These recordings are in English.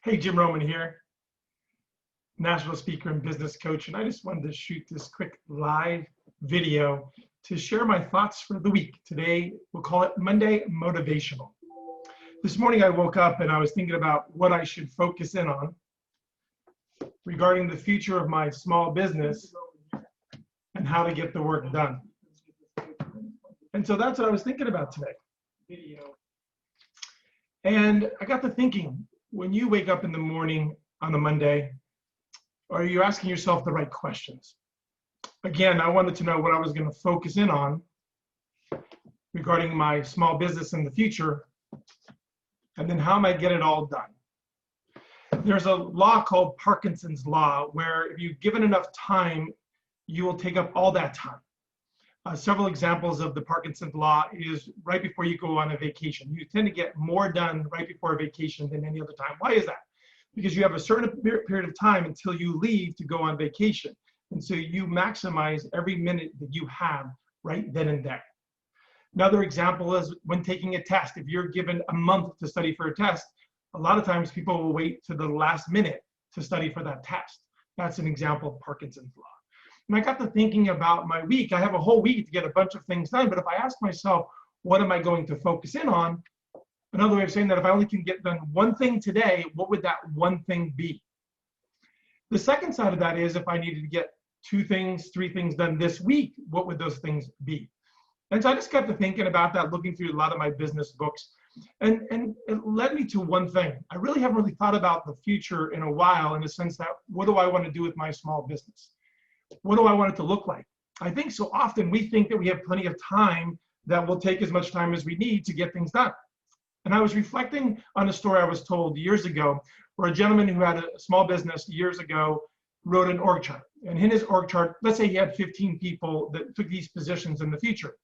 Hey, Jim Roman here, national speaker and business coach, and I just wanted to shoot this quick live video to share my thoughts for the week. Today, we'll call it Monday Motivational. This morning I woke up and I was thinking about what I should focus in on regarding the future of my small business and how to get the work done. And so that's what I was thinking about today. And I got to thinking, when you wake up in the morning on a Monday, are you asking yourself the right questions? Again, I wanted to know what I was going to focus in on regarding my small business in the future, and then how am I get it all done? There's a law called Parkinson's Law, where if you've given enough time, you will take up all that time. Several examples of the Parkinson's Law is right before you go on a vacation. You tend to get more done right before a vacation than any other time. Why is that? Because you have a certain period of time until you leave to go on vacation. And so you maximize every minute that you have right then and there. Another example is when taking a test. If you're given a month to study for a test, a lot of times people will wait to the last minute to study for that test. That's an example of Parkinson's Law. And I got to thinking about my week. I have a whole week to get a bunch of things done, but if I ask myself, what am I going to focus in on? Another way of saying that, if I only can get done one thing today, what would that one thing be? The second side of that is, if I needed to get 2 things, 3 things done this week, what would those things be? And so I just got to thinking about that, looking through a lot of my business books. And it led me to one thing. I really haven't really thought about the future in a while, in the sense that, what do I want to do with my small business? What do I want it to look like? I think so often we think that we have plenty of time that will take as much time as we need to get things done. And I was reflecting on a story I was told years ago, where a gentleman who had a small business years ago wrote an org chart. And in his org chart, let's say he had 15 people that took these positions in the future.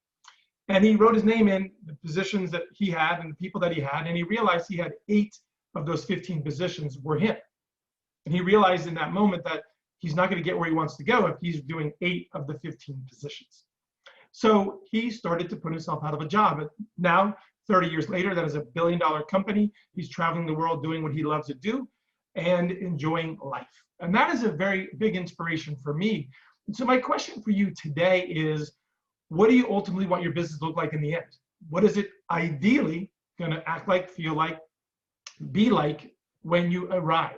And he wrote his name in the positions that he had and the people that he had, and he realized he had 8 of those 15 positions were him. And he realized in that moment that he's not going to get where he wants to go if he's doing 8 of the 15 positions. So he started to put himself out of a job. Now, 30 years later, that is a $1 billion company. He's traveling the world doing what he loves to do and enjoying life. And that is a very big inspiration for me. And so my question for you today is, what do you ultimately want your business to look like in the end? What is it ideally going to act like, feel like, be like when you arrive?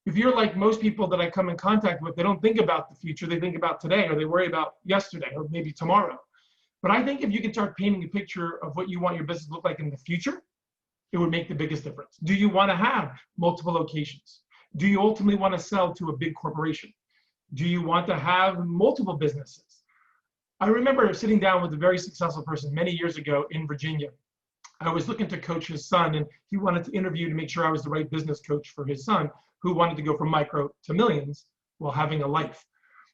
If you're like most people that I come in contact with, they don't think about the future, they think about today, or they worry about yesterday, or maybe tomorrow. But I think if you can start painting a picture of what you want your business to look like in the future, it would make the biggest difference. Do you want to have multiple locations? Do you ultimately want to sell to a big corporation? Do you want to have multiple businesses? I remember sitting down with a very successful person many years ago in Virginia. I was looking to coach his son, and he wanted to interview to make sure I was the right business coach for his son, who wanted to go from micro to millions while having a life.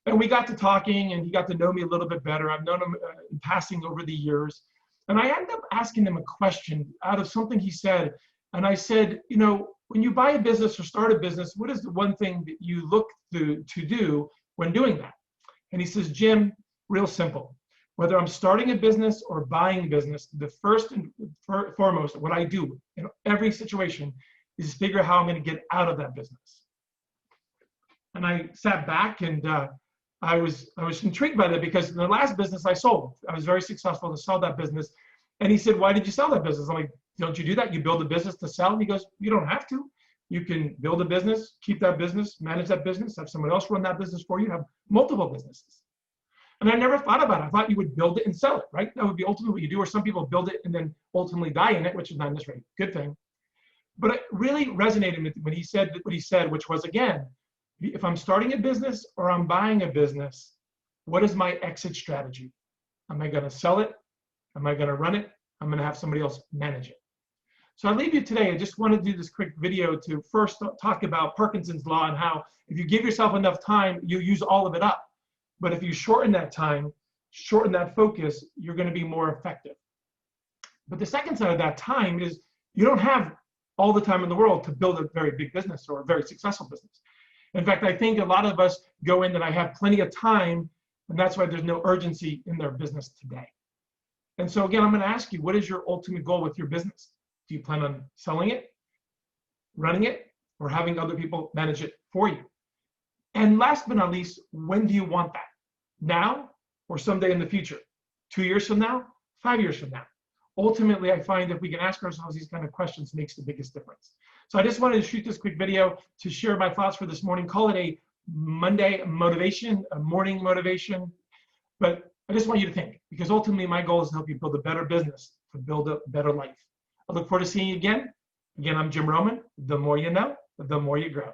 And we got to talking, and he got to know me a little bit better. I've known him in passing over the years. And I ended up asking him a question out of something he said. And I said, you know, when you buy a business or start a business, what is the one thing that you look to do when doing that? And he says, Jim, real simple. Whether I'm starting a business or buying a business, the first and foremost, what I do in every situation is figure out how I'm going to get out of that business. And I sat back, and I was intrigued by that, because in the last business I sold, I was very successful to sell that business. And he said, why did you sell that business? I'm like, don't you do that? You build a business to sell? And he goes, you don't have to. You can build a business, keep that business, manage that business, have someone else run that business for you, have multiple businesses. And I never thought about it. I thought you would build it and sell it, right? That would be ultimately what you do. Or some people build it and then ultimately die in it, which is not necessarily a good thing. But it really resonated with when he said what he said, which was, again, if I'm starting a business or I'm buying a business, what is my exit strategy? Am I going to sell it? Am I going to run it? I'm going to have somebody else manage it. So I leave you today. I just want to do this quick video to first talk about Parkinson's Law and how if you give yourself enough time, you use all of it up. But if you shorten that time, shorten that focus, you're going to be more effective. But the second side of that time is you don't have all the time in the world to build a very big business or a very successful business. In fact, I think a lot of us go in that I have plenty of time, and that's why there's no urgency in their business today. And so again, I'm going to ask you, what is your ultimate goal with your business? Do you plan on selling it, running it, or having other people manage it for you? And last but not least, when do you want that? Now or someday in the future? 2 years from now? 5 years from now? Ultimately, I find if we can ask ourselves these kind of questions makes the biggest difference. So I just wanted to shoot this quick video to share my thoughts for this morning. Call it a Monday motivation, a morning motivation. But I just want you to think, because ultimately my goal is to help you build a better business, to build a better life. I look forward to seeing you again. Again, I'm Jim Roman. The more you know, the more you grow.